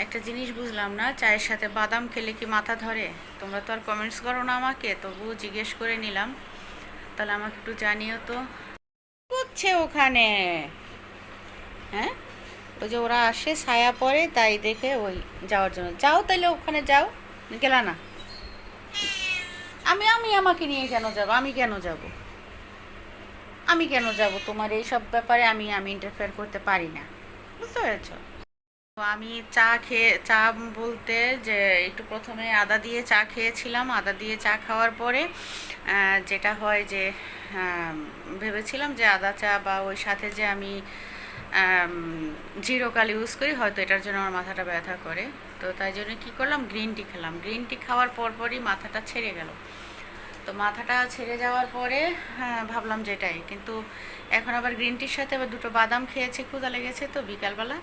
একটা জিনিস বুঝলাম না, চায়ের সাথে বাদাম খেলে কি মাথা ধরে? তোমরা তো আর কমেন্টস করো না আমাকে, তবুও জিজ্ঞেস করে নিলাম। তাহলে আমাকে একটু জানিও তো। হচ্ছে ওখানে, হ্যাঁ, ওই যে ওরা আসে ছায়া পড়ে, তাই দেখে ওই যাওয়ার জন্য। যাও তাইলে ওখানে যাও। গেলা না? আমি আমি আমাকে নিয়ে কেন যাব? আমি কেন যাব? আমি কেন যাব? তোমার এই সব ব্যাপারে আমি আমি ইন্টারফেয়ার করতে পারি না, বুঝতে পেরেছো? তো আমি চা বলতে যে একটু প্রথমে আদা দিয়ে চা খেয়েছিলাম। আদা দিয়ে চা খাওয়ার পরে যেটা হয় যে ভেবেছিলাম যে আদা চা বা ওই সাথে যে আমি জিরো কাল ইউজ করি, হয়তো এটার জন্য আমার মাথাটা ব্যথা করে। তো তাই জন্য কী করলাম, গ্রিন টি খেলাম। গ্রিন টি খাওয়ার পরপরই মাথাটা ছেড়ে গেল। তো মাথাটা ছেড়ে যাওয়ার পরে ভাবলাম যেটাই, কিন্তু এখন আবার গ্রিন টির সাথে আবার দুটো বাদাম খেয়েছি, ক্ষুধা লেগেছে তো বিকালবেলা।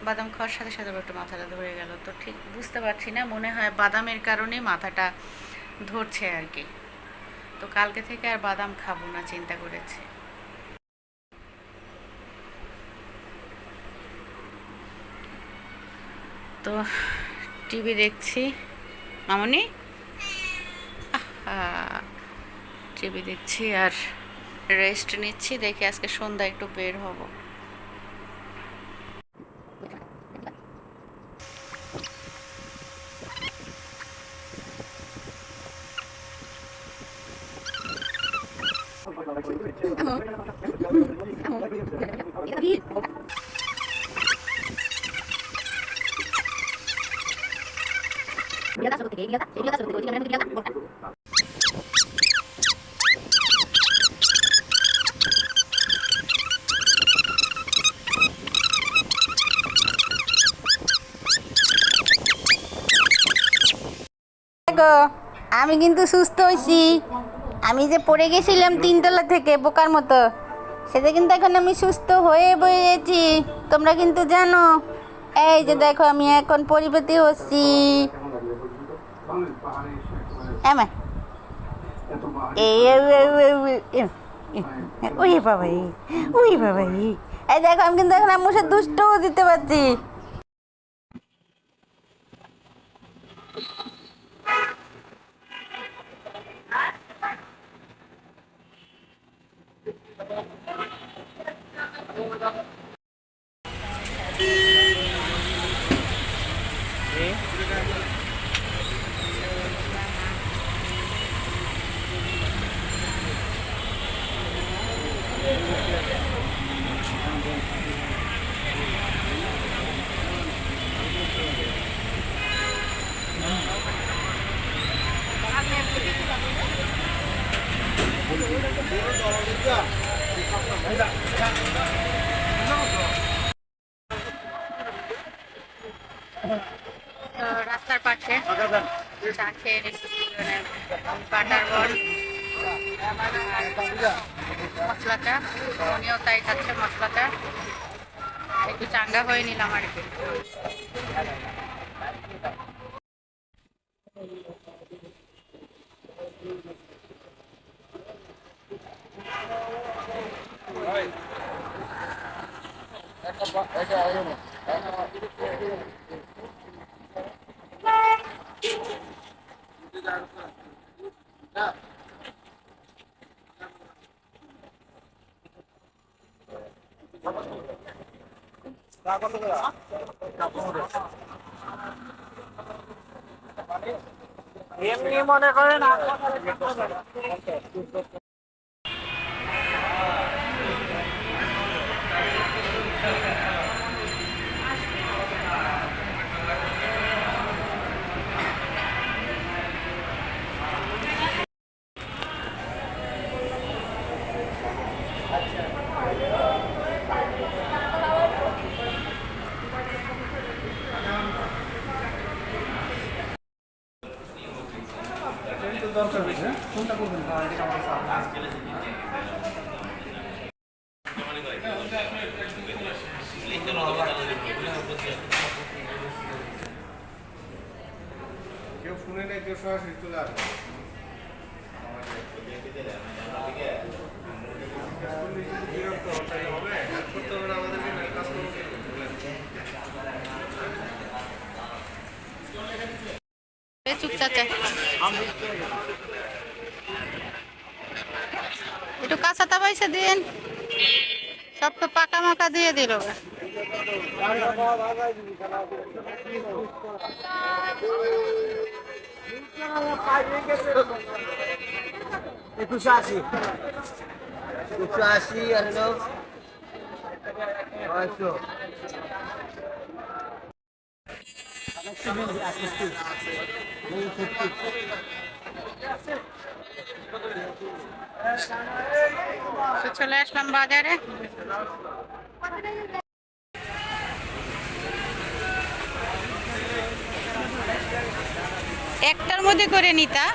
বাদাম খাওয়ার সাথে সাথে একটু মাথাটা ধরে গেল। তো ঠিক বুঝতে পারছি না, মনে হয় বাদামের কারণে মাথাটা ধরছে আর কি। তো কালকে থেকে আর বাদাম খাবো না চিন্তা করেছি। তো টিভি দেখছি। মামনি, টিভি দেখছি আর রেস্ট নিচ্ছি। দেখি আজকে সন্ধ্যা একটু বের হব। গো, আমি কিন্তু সুস্থ হয়েছি। আমি যে পড়ে গেছিলাম 3 তলা থেকে বোকার মতো, সেটা কিন্তু এখন আমি সুস্থ হয়ে বয়েছি। তোমরা কিন্তু জানো। এই যে দেখো, আমি এখন পরিপাটি হচ্ছি। হ্যাঁ, এই ওই বাবাই, ওই বাবাই, এই দেখো আমি কিন্তু এখন আমার সাথে দুষ্টও দিতে পারছি। তো রাস্তার পাশে চা খেয়ে নিচ্ছি, মানে বাটার বল আর মশলাটা। উনিও তাই খাচ্ছে মশলাটা। একটু চাঙ্গা হয়ে নিলাম আর কি। এমনি মনে করেন দরকার বেশি কোনটা করবেন? কেউ শুনে নেই, কেউ সরাসরি চলে আসবে। বিরক্ত হতে হবে, করতে হবে আমাদেরকে কাজ করতে। চুপ চাচা একটু কাঁচাটা পয়সা দিন সব তো পাকা মাকা দিয়ে দিল একুশশো আশি আর হলো 900 তো চলে আসলাম বাজারে একটার মধ্যে করে নিতা